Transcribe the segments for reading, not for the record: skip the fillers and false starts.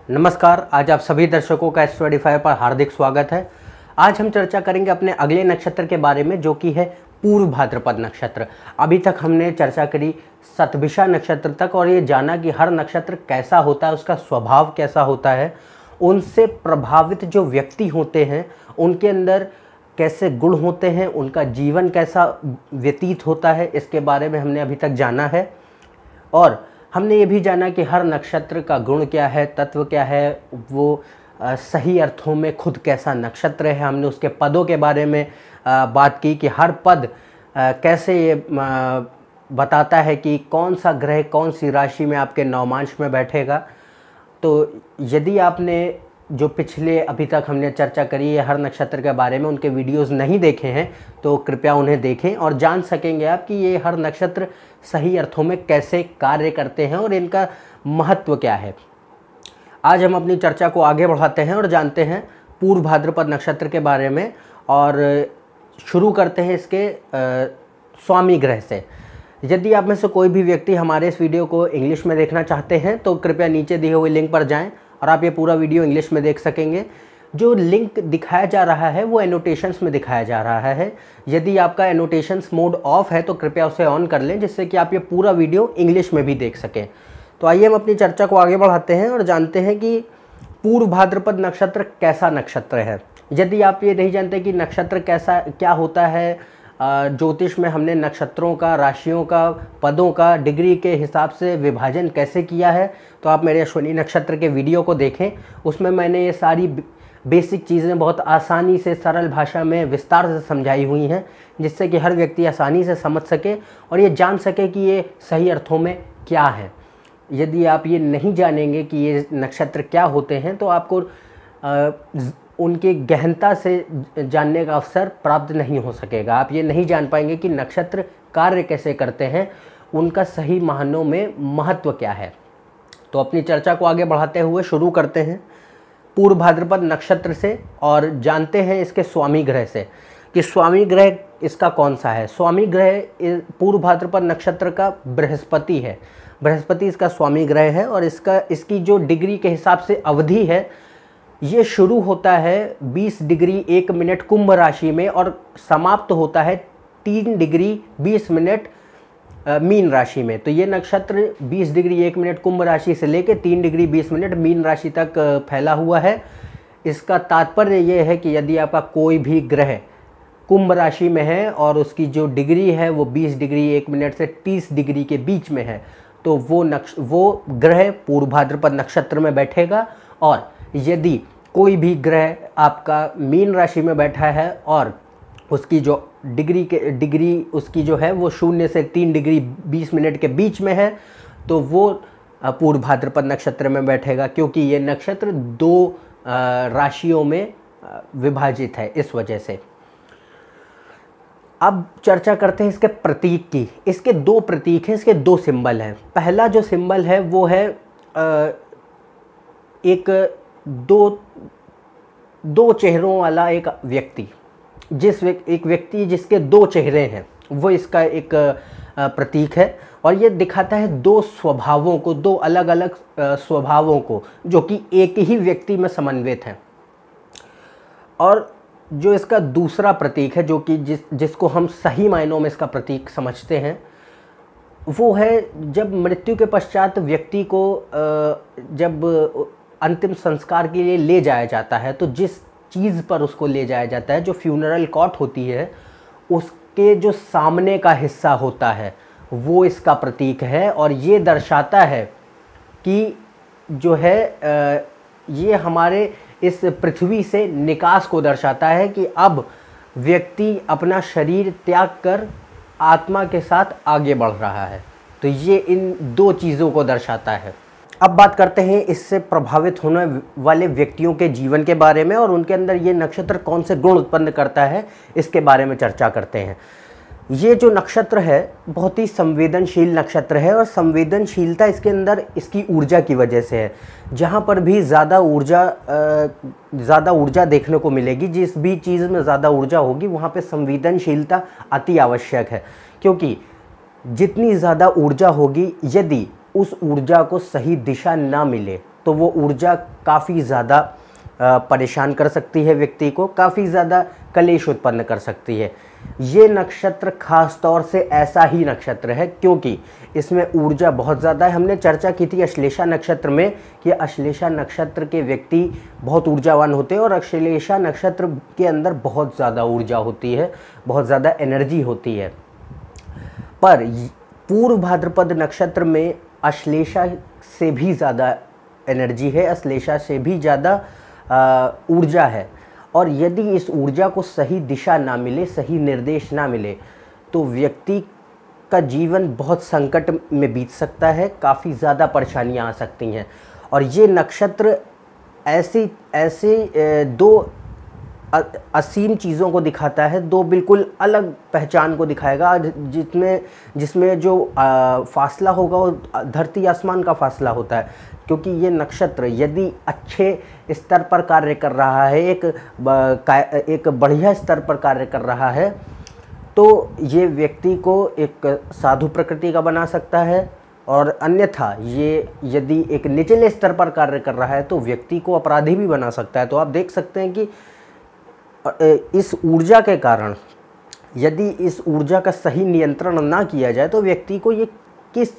नमस्कार। आज आप सभी दर्शकों का S25 पर हार्दिक स्वागत है। आज हम चर्चा करेंगे अपने अगले नक्षत्र के बारे में, जो कि है पूर्व भाद्रपद नक्षत्र। अभी तक हमने चर्चा करी शतभिषा नक्षत्र तक और ये जाना कि हर नक्षत्र कैसा होता है, उसका स्वभाव कैसा होता है, उनसे प्रभावित जो व्यक्ति होते हैं उनके अंदर कैसे गुण होते हैं, उनका जीवन कैसा व्यतीत होता है, इसके बारे में हमने अभी तक जाना है। और हमने ये भी जाना कि हर नक्षत्र का गुण क्या है, तत्व क्या है, वो सही अर्थों में खुद कैसा नक्षत्र है। हमने उसके पदों के बारे में बात की कि हर पद कैसे ये बताता है कि कौन सा ग्रह कौन सी राशि में आपके नवमांश में बैठेगा। तो यदि आपने जो पिछले अभी तक हमने चर्चा करी है हर नक्षत्र के बारे में, उनके वीडियोस नहीं देखे हैं तो कृपया उन्हें देखें और जान सकेंगे आप कि ये हर नक्षत्र सही अर्थों में कैसे कार्य करते हैं और इनका महत्व क्या है। आज हम अपनी चर्चा को आगे बढ़ाते हैं और जानते हैं पूर्व भाद्रपद नक्षत्र के बारे में और शुरू करते हैं इसके स्वामी ग्रह से। यदि आप में से कोई भी व्यक्ति हमारे इस वीडियो को इंग्लिश में देखना चाहते हैं तो कृपया नीचे दिए हुए लिंक पर जाएं और आप ये पूरा वीडियो इंग्लिश में देख सकेंगे। जो लिंक दिखाया जा रहा है वो एनोटेशंस में दिखाया जा रहा है। यदि आपका एनोटेशंस मोड ऑफ है तो कृपया उसे ऑन कर लें, जिससे कि आप ये पूरा वीडियो इंग्लिश में भी देख सकें। तो आइए हम अपनी चर्चा को आगे बढ़ाते हैं और जानते हैं कि पूर्व भाद्रपद नक्षत्र कैसा नक्षत्र है। यदि आप ये नहीं जानते कि नक्षत्र कैसा क्या होता है, ज्योतिष में हमने नक्षत्रों का, राशियों का, पदों का डिग्री के हिसाब से विभाजन कैसे किया है, तो आप मेरे अश्विनी नक्षत्र के वीडियो को देखें। उसमें मैंने ये सारी बेसिक चीज़ें बहुत आसानी से सरल भाषा में विस्तार से समझाई हुई हैं, जिससे कि हर व्यक्ति आसानी से समझ सके और ये जान सके कि ये सही अर्थों में क्या है। यदि आप ये नहीं जानेंगे कि ये नक्षत्र क्या होते हैं तो आपको उनके गहनता से जानने का अवसर प्राप्त नहीं हो सकेगा। आप ये नहीं जान पाएंगे कि नक्षत्र कार्य कैसे करते हैं, उनका सही मायनों में महत्व क्या है। तो अपनी चर्चा को आगे बढ़ाते हुए शुरू करते हैं पूर्व भाद्रपद नक्षत्र से और जानते हैं इसके स्वामी ग्रह से कि स्वामी ग्रह इसका कौन सा है। स्वामी ग्रह पूर्व भाद्रपद नक्षत्र का बृहस्पति है। बृहस्पति इसका स्वामी ग्रह है और इसकी जो डिग्री के हिसाब से अवधि है, ये शुरू होता है 20 डिग्री 1 मिनट कुंभ राशि में और समाप्त होता है 3 डिग्री 20 मिनट मीन राशि में। तो ये नक्षत्र 20 डिग्री 1 मिनट कुंभ राशि से लेकर 3 डिग्री 20 मिनट मीन राशि तक फैला हुआ है। इसका तात्पर्य ये है कि यदि आपका कोई भी ग्रह कुंभ राशि में है और उसकी जो डिग्री है वो 20 डिग्री 1 मिनट से 30 डिग्री के बीच में है, तो वो ग्रह पूर्व भाद्रपद नक्षत्र में बैठेगा। और यदि कोई भी ग्रह आपका मीन राशि में बैठा है और उसकी जो डिग्री उसकी जो है वो 0 से 3 डिग्री 20 मिनट के बीच में है, तो वो पूर्व भाद्रपद नक्षत्र में बैठेगा, क्योंकि ये नक्षत्र 2 राशियों में विभाजित है। इस वजह से अब चर्चा करते हैं इसके प्रतीक की। इसके 2 प्रतीक हैं, इसके 2 सिंबल हैं। पहला जो सिंबल है वो है एक दो चेहरों वाला एक व्यक्ति, एक व्यक्ति जिसके 2 चेहरे हैं, वो इसका एक प्रतीक है। और ये दिखाता है 2 स्वभावों को, 2 अलग अलग स्वभावों को, जो कि एक ही व्यक्ति में समन्वित हैं। और जो इसका दूसरा प्रतीक है, जो कि जिसको हम सही मायनों में इसका प्रतीक समझते हैं, वो है जब मृत्यु के पश्चात व्यक्ति को जब अंतिम संस्कार के लिए ले जाया जाता है, तो जिस चीज़ पर उसको ले जाया जाता है, जो फ्यूनरल कॉट होती है, उसके जो सामने का हिस्सा होता है वो इसका प्रतीक है। और ये दर्शाता है कि जो है ये हमारे इस पृथ्वी से निकास को दर्शाता है कि अब व्यक्ति अपना शरीर त्याग कर आत्मा के साथ आगे बढ़ रहा है। तो ये इन 2 चीज़ों को दर्शाता है। अब बात करते हैं इससे प्रभावित होने वाले व्यक्तियों के जीवन के बारे में और उनके अंदर ये नक्षत्र कौन से गुण उत्पन्न करता है, इसके बारे में चर्चा करते हैं। ये जो नक्षत्र है बहुत ही संवेदनशील नक्षत्र है और संवेदनशीलता इसके अंदर इसकी ऊर्जा की वजह से है। जहाँ पर भी ज़्यादा ऊर्जा देखने को मिलेगी, जिस भी चीज़ में ज़्यादा ऊर्जा होगी वहाँ पे संवेदनशीलता अति आवश्यक है, क्योंकि जितनी ज़्यादा ऊर्जा होगी, यदि उस ऊर्जा को सही दिशा ना मिले तो वो ऊर्जा काफ़ी ज़्यादा परेशान कर सकती है व्यक्ति को, काफ़ी ज़्यादा कलेश उत्पन्न कर सकती है। ये नक्षत्र खास तौर से ऐसा ही नक्षत्र है क्योंकि इसमें ऊर्जा बहुत ज़्यादा है। हमने चर्चा की थी अश्लेषा नक्षत्र में कि अश्लेषा नक्षत्र के व्यक्ति बहुत ऊर्जावान होते हैं और अश्लेषा नक्षत्र के अंदर बहुत ज़्यादा ऊर्जा होती है, बहुत ज़्यादा एनर्जी होती है। पर पूर्व भाद्रपद नक्षत्र में अश्लेषा से भी ज़्यादा एनर्जी है, अश्लेषा से भी ज़्यादा ऊर्जा है। और यदि इस ऊर्जा को सही दिशा ना मिले, सही निर्देश ना मिले, तो व्यक्ति का जीवन बहुत संकट में बीत सकता है, काफ़ी ज़्यादा परेशानियां आ सकती हैं। और ये नक्षत्र ऐसे दो असीम चीज़ों को दिखाता है, दो बिल्कुल अलग पहचान को दिखाएगा, जिसमें जो फासला होगा वो धरती आसमान का फासला होता है। क्योंकि ये नक्षत्र यदि अच्छे स्तर पर कार्य कर रहा है, एक बढ़िया स्तर पर कार्य कर रहा है, तो ये व्यक्ति को एक साधु प्रकृति का बना सकता है। और अन्यथा ये यदि एक निचले स्तर पर कार्य कर रहा है तो व्यक्ति को अपराधी भी बना सकता है। तो आप देख सकते हैं कि इस ऊर्जा के कारण यदि इस ऊर्जा का सही नियंत्रण ना किया जाए तो व्यक्ति को ये किस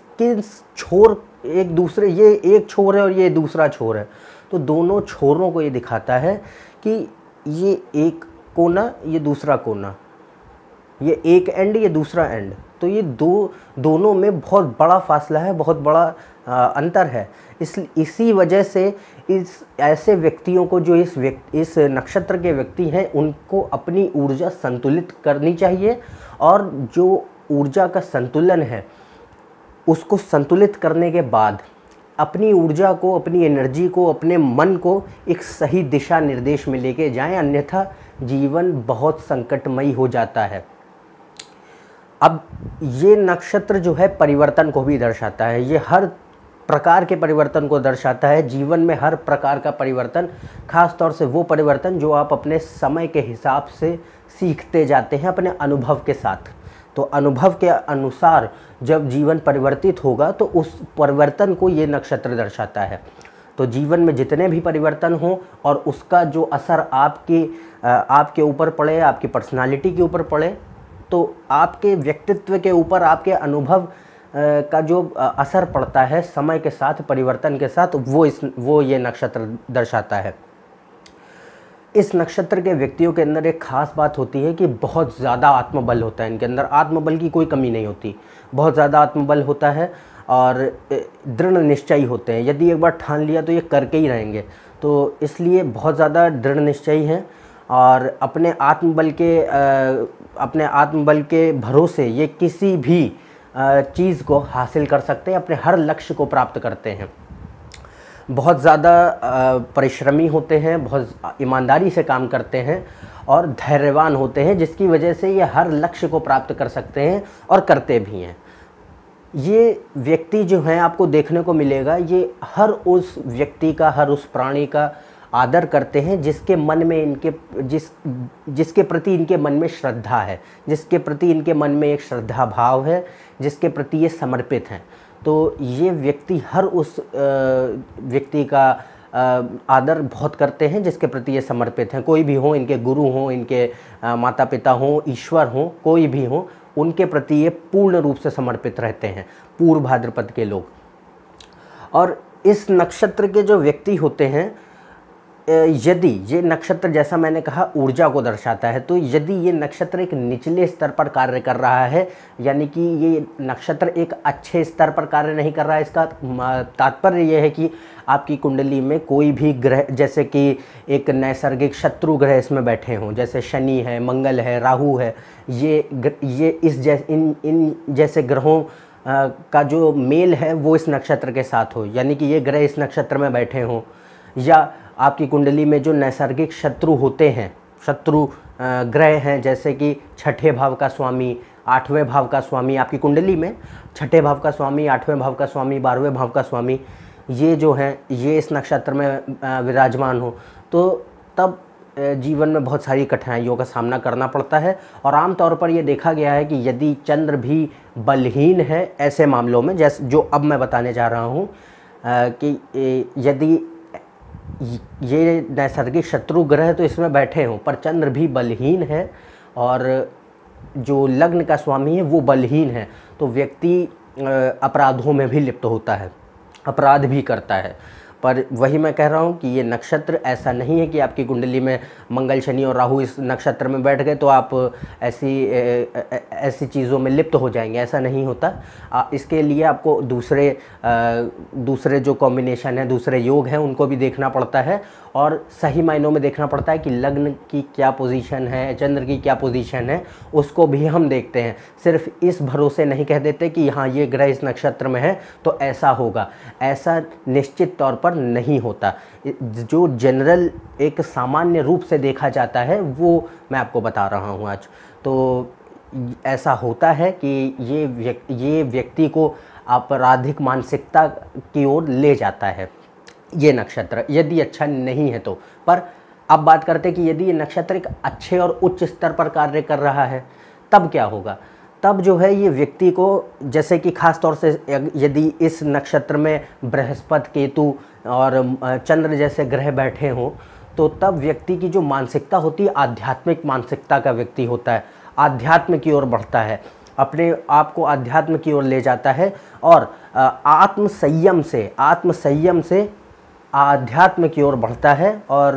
छोर, एक दूसरे, ये एक छोर है और ये दूसरा छोर है, तो दोनों छोरों को ये दिखाता है कि ये एक कोना, ये दूसरा कोना, ये एक एंड, ये दूसरा एंड, तो ये दोनों में बहुत बड़ा फासला है, बहुत बड़ा अंतर है। इसी वजह से इस ऐसे व्यक्तियों को, जो इस नक्षत्र के व्यक्ति हैं, उनको अपनी ऊर्जा संतुलित करनी चाहिए। और जो ऊर्जा का संतुलन है उसको संतुलित करने के बाद अपनी ऊर्जा को, अपनी एनर्जी को, अपने मन को एक सही दिशा निर्देश में लेके जाएं, अन्यथा जीवन बहुत संकटमयी हो जाता है। अब ये नक्षत्र जो है परिवर्तन को भी दर्शाता है, ये हर प्रकार के परिवर्तन को दर्शाता है, जीवन में हर प्रकार का परिवर्तन, खास तौर से वो परिवर्तन जो आप अपने समय के हिसाब से सीखते जाते हैं अपने अनुभव के साथ। तो अनुभव के अनुसार जब जीवन परिवर्तित होगा तो उस परिवर्तन को ये नक्षत्र दर्शाता है। तो जीवन में जितने भी परिवर्तन हो और उसका जो असर आपके ऊपर पड़े, आपकी पर्सनालिटी के ऊपर पड़े, तो आपके व्यक्तित्व के ऊपर, आपके अनुभव का जो असर पड़ता है समय के साथ, परिवर्तन के साथ, वो ये नक्षत्र दर्शाता है। इस नक्षत्र के व्यक्तियों के अंदर एक खास बात होती है कि बहुत ज़्यादा आत्मबल होता है, इनके अंदर आत्मबल की कोई कमी नहीं होती, बहुत ज़्यादा आत्मबल होता है और दृढ़ निश्चयी होते हैं। यदि एक बार ठान लिया तो ये करके ही रहेंगे, तो इसलिए बहुत ज़्यादा दृढ़ निश्चयी हैं और अपने आत्मबल के भरोसे ये किसी भी चीज़ को हासिल कर सकते हैं, अपने हर लक्ष्य को प्राप्त करते हैं। बहुत ज़्यादा परिश्रमी होते हैं, बहुत ईमानदारी से काम करते हैं और धैर्यवान होते हैं, जिसकी वजह से ये हर लक्ष्य को प्राप्त कर सकते हैं और करते भी हैं। ये व्यक्ति जो हैं आपको देखने को मिलेगा, ये हर उस व्यक्ति का, हर उस प्राणी का आदर करते हैं जिसके मन में जिसके प्रति इनके मन में श्रद्धा है, जिसके प्रति इनके मन में एक श्रद्धा भाव है, जिसके प्रति ये समर्पित हैं। तो ये व्यक्ति हर उस व्यक्ति का आदर बहुत करते हैं जिसके प्रति ये समर्पित हैं। कोई भी हो, इनके गुरु हों, इनके माता पिता हों, ईश्वर हों, कोई भी हो, उनके प्रति ये पूर्ण रूप से समर्पित रहते हैं पूर्व भाद्रपद के लोग। और इस नक्षत्र के जो व्यक्ति होते हैं, यदि ये नक्षत्र, जैसा मैंने कहा, ऊर्जा को दर्शाता है, तो यदि ये नक्षत्र एक निचले स्तर पर कार्य कर रहा है, यानी कि ये नक्षत्र एक अच्छे स्तर पर कार्य नहीं कर रहा है, इसका तात्पर्य यह है कि आपकी कुंडली में कोई भी ग्रह, जैसे कि एक नैसर्गिक शत्रु ग्रह इसमें बैठे हों, जैसे शनि है, मंगल है, राहु है, इन जैसे ग्रहों का जो मेल है वो इस नक्षत्र के साथ हो, यानी कि ये ग्रह इस नक्षत्र में बैठे हों, या आपकी कुंडली में जो नैसर्गिक शत्रु होते हैं, शत्रु ग्रह हैं, जैसे कि छठे भाव का स्वामी, आठवें भाव का स्वामी, आपकी कुंडली में छठे भाव का स्वामी, आठवें भाव का स्वामी, 12वें भाव का स्वामी, ये जो हैं, ये इस नक्षत्र में विराजमान हो, तो तब जीवन में बहुत सारी कठिनाइयों का सामना करना पड़ता है। और आम तौर पर ये देखा गया है कि यदि चंद्र भी बलहीन है ऐसे मामलों में, जैसे जो अब मैं बताने जा रहा हूँ, कि यदि ये नैसर्गिक शत्रु ग्रह तो इसमें बैठे हों, पर चंद्र भी बलहीन है और जो लग्न का स्वामी है वो बलहीन है, तो व्यक्ति अपराधों में भी लिप्त होता है, अपराध भी करता है। पर वही मैं कह रहा हूँ कि ये नक्षत्र ऐसा नहीं है कि आपकी कुंडली में मंगल, शनि और राहु इस नक्षत्र में बैठ गए तो आप ऐसी चीज़ों में लिप्त हो जाएंगे, ऐसा नहीं होता। इसके लिए आपको दूसरे जो कॉम्बिनेशन है, दूसरे योग हैं, उनको भी देखना पड़ता है और सही मायनों में देखना पड़ता है कि लग्न की क्या पोजीशन है, चंद्र की क्या पोजीशन है, उसको भी हम देखते हैं। सिर्फ इस भरोसे नहीं कह देते कि हाँ ये ग्रह इस नक्षत्र में है तो ऐसा होगा, ऐसा निश्चित तौर पर नहीं होता। जो जनरल एक सामान्य रूप से देखा जाता है वो मैं आपको बता रहा हूँ आज। तो ऐसा होता है कि ये व्यक्ति को आपराधिक मानसिकता की ओर ले जाता है ये नक्षत्र, यदि अच्छा नहीं है तो। पर अब बात करते हैं कि यदि ये नक्षत्र एक अच्छे और उच्च स्तर पर कार्य कर रहा है तब क्या होगा। तब जो है ये व्यक्ति को, जैसे कि खास तौर से यदि इस नक्षत्र में बृहस्पति, केतु और चंद्र जैसे ग्रह बैठे हों, तो तब व्यक्ति की जो मानसिकता होती है आध्यात्मिक मानसिकता का व्यक्ति होता है, आध्यात्म की ओर बढ़ता है, अपने आप को अध्यात्म की ओर ले जाता है और आत्मसंयम से आध्यात्म की ओर बढ़ता है। और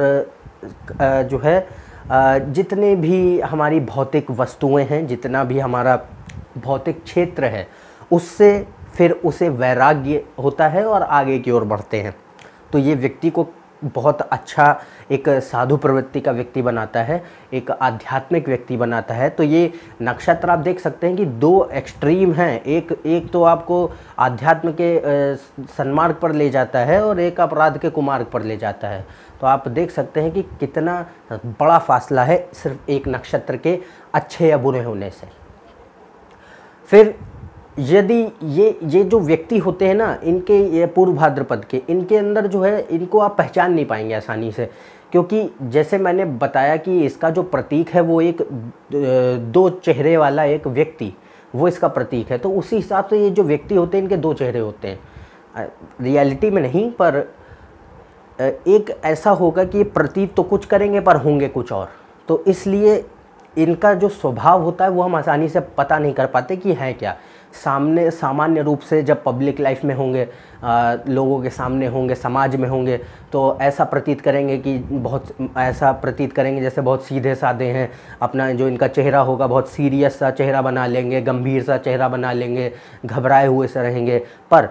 जो है जितने भी हमारी भौतिक वस्तुएं हैं, जितना भी हमारा भौतिक क्षेत्र है, उससे फिर उसे वैराग्य होता है और आगे की ओर बढ़ते हैं। तो ये व्यक्ति को बहुत अच्छा एक साधु प्रवृत्ति का व्यक्ति बनाता है, एक आध्यात्मिक व्यक्ति बनाता है। तो ये नक्षत्र आप देख सकते हैं कि दो एक्सट्रीम हैं, एक तो आपको आध्यात्म के सन्मार्ग पर ले जाता है और एक अपराध के कुमार्ग पर ले जाता है। तो आप देख सकते हैं कि कितना बड़ा फासला है सिर्फ एक नक्षत्र के अच्छे या बुरे होने से। फिर यदि ये जो व्यक्ति होते हैं ना, इनके ये पूर्व भाद्रपद के, इनके अंदर जो है इनको आप पहचान नहीं पाएंगे आसानी से, क्योंकि जैसे मैंने बताया कि इसका जो प्रतीक है वो एक दो चेहरे वाला एक व्यक्ति, वो इसका प्रतीक है। तो उसी हिसाब से ये जो व्यक्ति होते हैं इनके दो चेहरे होते हैं, रियलिटी में नहीं, पर एक ऐसा होगा कि प्रतीत तो कुछ करेंगे पर होंगे कुछ और। तो इसलिए इनका जो स्वभाव होता है वो हम आसानी से पता नहीं कर पाते कि है क्या। सामान्य रूप से जब पब्लिक लाइफ में होंगे, लोगों के सामने होंगे, समाज में होंगे, तो ऐसा प्रतीत करेंगे कि जैसे बहुत सीधे साधे हैं। अपना जो इनका चेहरा होगा बहुत सीरियस सा चेहरा बना लेंगे, गंभीर सा चेहरा बना लेंगे, घबराए हुए से रहेंगे। पर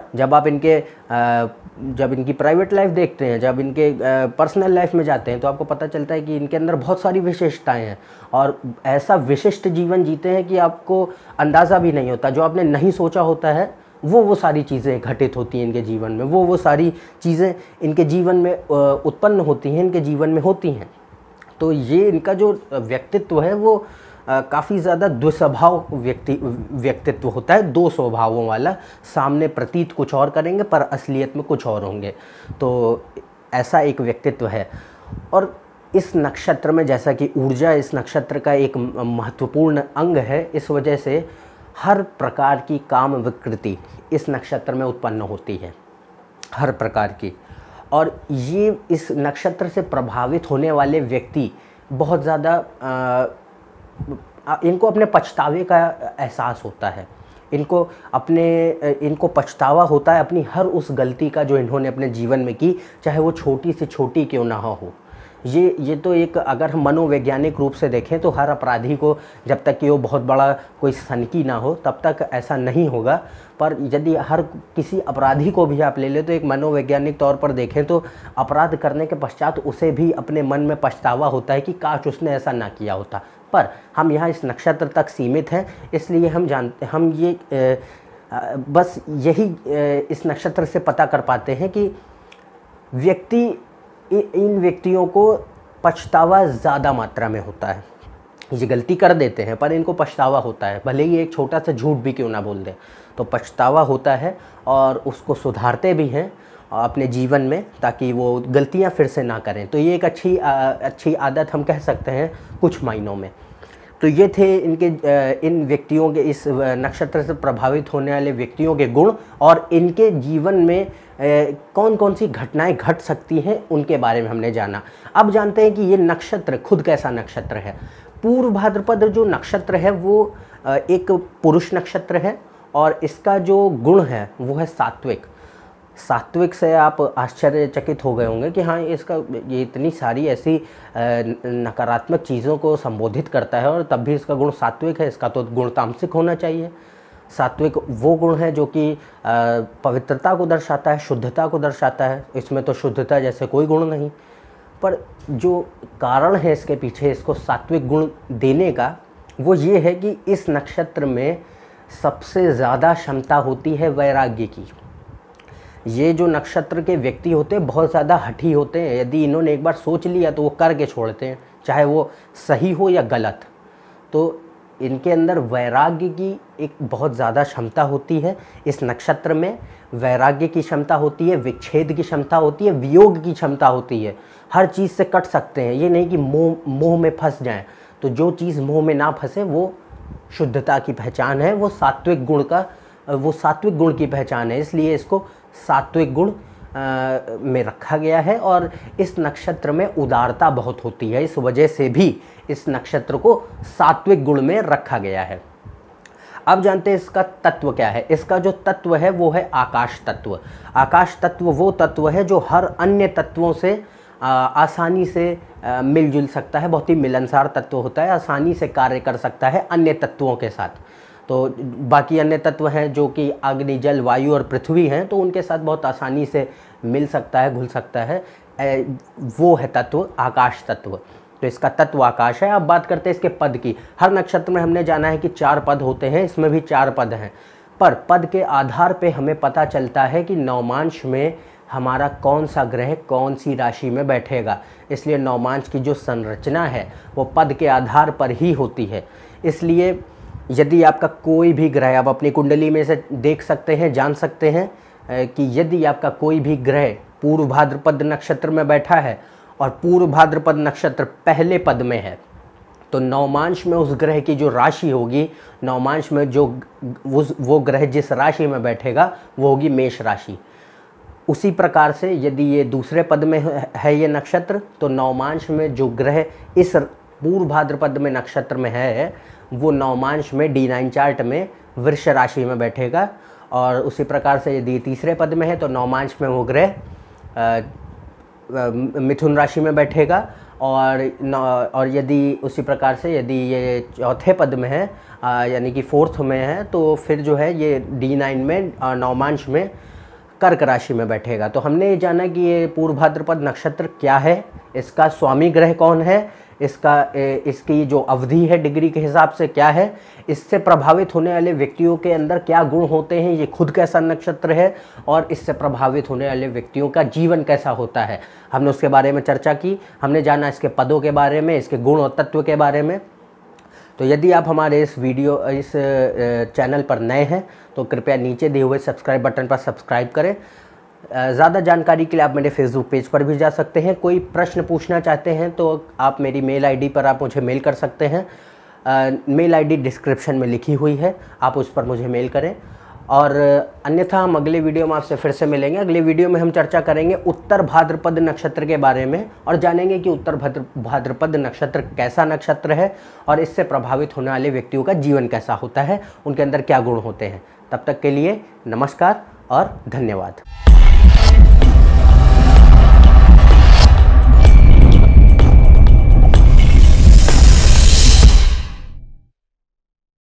जब इनकी प्राइवेट लाइफ देखते हैं, जब इनके पर्सनल लाइफ में जाते हैं, तो आपको पता चलता है कि इनके अंदर बहुत सारी विशेषताएं हैं और ऐसा विशिष्ट जीवन जीते हैं कि आपको अंदाज़ा भी नहीं होता। जो आपने नहीं सोचा होता है वो सारी चीज़ें घटित होती हैं इनके जीवन में, वो सारी चीज़ें इनके जीवन में उत्पन्न होती हैं, इनके जीवन में होती हैं। तो ये इनका जो व्यक्तित्व है वो काफ़ी ज़्यादा द्विस्वभाव व्यक्तित्व होता है, दो स्वभावों वाला। सामने प्रतीत कुछ और करेंगे पर असलियत में कुछ और होंगे। तो ऐसा एक व्यक्तित्व है। और इस नक्षत्र में जैसा कि ऊर्जा इस नक्षत्र का एक महत्वपूर्ण अंग है, इस वजह से हर प्रकार की काम विकृति इस नक्षत्र में उत्पन्न होती है, हर प्रकार की। और ये इस नक्षत्र से प्रभावित होने वाले व्यक्ति बहुत ज़्यादा इनको अपने पछतावे का एहसास होता है, इनको पछतावा होता है अपनी हर उस गलती का जो इन्होंने अपने जीवन में की, चाहे वो छोटी से छोटी क्यों ना हो। ये तो एक, अगर हम मनोवैज्ञानिक रूप से देखें तो हर अपराधी को, जब तक कि वो बहुत बड़ा कोई सनकी ना हो तब तक ऐसा नहीं होगा। पर यदि हर किसी अपराधी को भी आप ले लें तो एक मनोवैज्ञानिक तौर पर देखें तो अपराध करने के पश्चात उसे भी अपने मन में पछतावा होता है कि काश उसने ऐसा ना किया होता। पर हम यहाँ इस नक्षत्र तक सीमित हैं, इसलिए हम ये बस यही इस नक्षत्र से पता कर पाते हैं कि इन व्यक्तियों को पछतावा ज़्यादा मात्रा में होता है। ये गलती कर देते हैं पर इनको पछतावा होता है, भले ही एक छोटा सा झूठ भी क्यों ना बोल दें, तो पछतावा होता है और उसको सुधारते भी हैं अपने जीवन में ताकि वो गलतियां फिर से ना करें। तो ये एक अच्छी आदत हम कह सकते हैं कुछ मायनों में। तो ये थे इनके इन व्यक्तियों के, इस नक्षत्र से प्रभावित होने वाले व्यक्तियों के गुण और इनके जीवन में कौन कौन सी घटनाएं घट सकती हैं उनके बारे में हमने जाना। अब जानते हैं कि ये नक्षत्र खुद कैसा नक्षत्र है। पूर्व भाद्रपद जो नक्षत्र है वो एक पुरुष नक्षत्र है और इसका जो गुण है वो है सात्विक। सात्विक से आप आश्चर्यचकित हो गए होंगे कि हाँ ये इतनी सारी ऐसी नकारात्मक चीज़ों को संबोधित करता है और तब भी इसका गुण सात्विक है, इसका तो गुण तामसिक होना चाहिए। सात्विक वो गुण है जो कि पवित्रता को दर्शाता है, शुद्धता को दर्शाता है। इसमें तो शुद्धता जैसे कोई गुण नहीं, पर जो कारण है इसके पीछे इसको सात्विक गुण देने का वो ये है कि इस नक्षत्र में सबसे ज़्यादा क्षमता होती है वैराग्य की। ये जो नक्षत्र के व्यक्ति होते हैं बहुत ज़्यादा हठी होते हैं। यदि इन्होंने एक बार सोच लिया तो वो करके छोड़ते हैं, चाहे वो सही हो या गलत। तो इनके अंदर वैराग्य की एक बहुत ज़्यादा क्षमता होती है। इस नक्षत्र में वैराग्य की क्षमता होती है, विच्छेद की क्षमता होती है, वियोग की क्षमता होती है। हर चीज़ से कट सकते हैं, ये नहीं कि मोह में फंस जाएं। तो जो चीज़ मोह में ना फंसे वो शुद्धता की पहचान है, वो सात्विक गुण की पहचान है। इसलिए इसको सात्विक गुण में रखा गया है और इस नक्षत्र में उदारता बहुत होती है। इस वजह से भी इस नक्षत्र को सात्विक गुण में रखा गया है। अब जानते हैं इसका तत्व क्या है। इसका जो तत्व है वो है आकाश तत्व। आकाश तत्व वो तत्व है जो हर अन्य तत्वों से आसानी से मिलजुल सकता है। बहुत ही मिलनसार तत्व होता है, आसानी से कार्य कर सकता है अन्य तत्वों के साथ। तो बाकी अन्य तत्व हैं जो कि अग्नि, जल, वायु और पृथ्वी हैं, तो उनके साथ बहुत आसानी से मिल सकता है, घुल सकता है। वो है तत्व आकाश तत्व। तो इसका तत्व आकाश है। अब बात करते हैं इसके पद की। हर नक्षत्र में हमने जाना है कि 4 पद होते हैं, इसमें भी 4 पद हैं। पर पद के आधार पे हमें पता चलता है कि नवमांश में हमारा कौन सा ग्रह कौन सी राशि में बैठेगा। इसलिए नवमांश की जो संरचना है वो पद के आधार पर ही होती है। इसलिए यदि आपका कोई भी ग्रह, आप अपनी कुंडली में से देख सकते हैं, जान सकते हैं कि यदि आपका कोई भी ग्रह पूर्व भाद्रपद नक्षत्र में बैठा है और पूर्व भाद्रपद नक्षत्र पहले पद में है, तो नवमांश में उस ग्रह की जो राशि होगी, नवमांश में जो वो ग्रह जिस राशि में बैठेगा वो होगी मेष राशि। उसी प्रकार से यदि ये दूसरे पद में है ये नक्षत्र, तो नवमांश में जो ग्रह इस पूर्व भाद्रपद में नक्षत्र में है वो नवमांश में D9 चार्ट में वृष राशि में बैठेगा। और उसी प्रकार से यदि तीसरे पद में है तो नवमांश में वो ग्रह मिथुन राशि में बैठेगा। और यदि उसी प्रकार से यदि ये चौथे पद में है यानी कि 4th में है, तो फिर जो है ये D9 में नवमांश में कर्क राशि में बैठेगा। तो हमने ये जाना कि ये पूर्व भाद्रपद नक्षत्र क्या है, इसका स्वामी ग्रह कौन है, इसकी जो अवधि है डिग्री के हिसाब से क्या है, इससे प्रभावित होने वाले व्यक्तियों के अंदर क्या गुण होते हैं, ये खुद कैसा नक्षत्र है और इससे प्रभावित होने वाले व्यक्तियों का जीवन कैसा होता है, हमने उसके बारे में चर्चा की। हमने जाना इसके पदों के बारे में, इसके गुण और तत्व के बारे में। तो यदि आप हमारे इस चैनल पर नए हैं तो कृपया नीचे दिए हुए सब्सक्राइब बटन पर सब्सक्राइब करें। ज़्यादा जानकारी के लिए आप मेरे फेसबुक पेज पर भी जा सकते हैं। कोई प्रश्न पूछना चाहते हैं तो आप मेरी मेल आईडी पर आप मुझे मेल कर सकते हैं। मेल आईडी डिस्क्रिप्शन में लिखी हुई है, आप उस पर मुझे मेल करें। और अन्यथा हम अगले वीडियो में आपसे फिर से मिलेंगे। अगले वीडियो में हम चर्चा करेंगे उत्तर भाद्रपद नक्षत्र के बारे में और जानेंगे कि उत्तर भाद्रपद नक्षत्र कैसा नक्षत्र है और इससे प्रभावित होने वाले व्यक्तियों का जीवन कैसा होता है, उनके अंदर क्या गुण होते हैं। तब तक के लिए नमस्कार और धन्यवाद।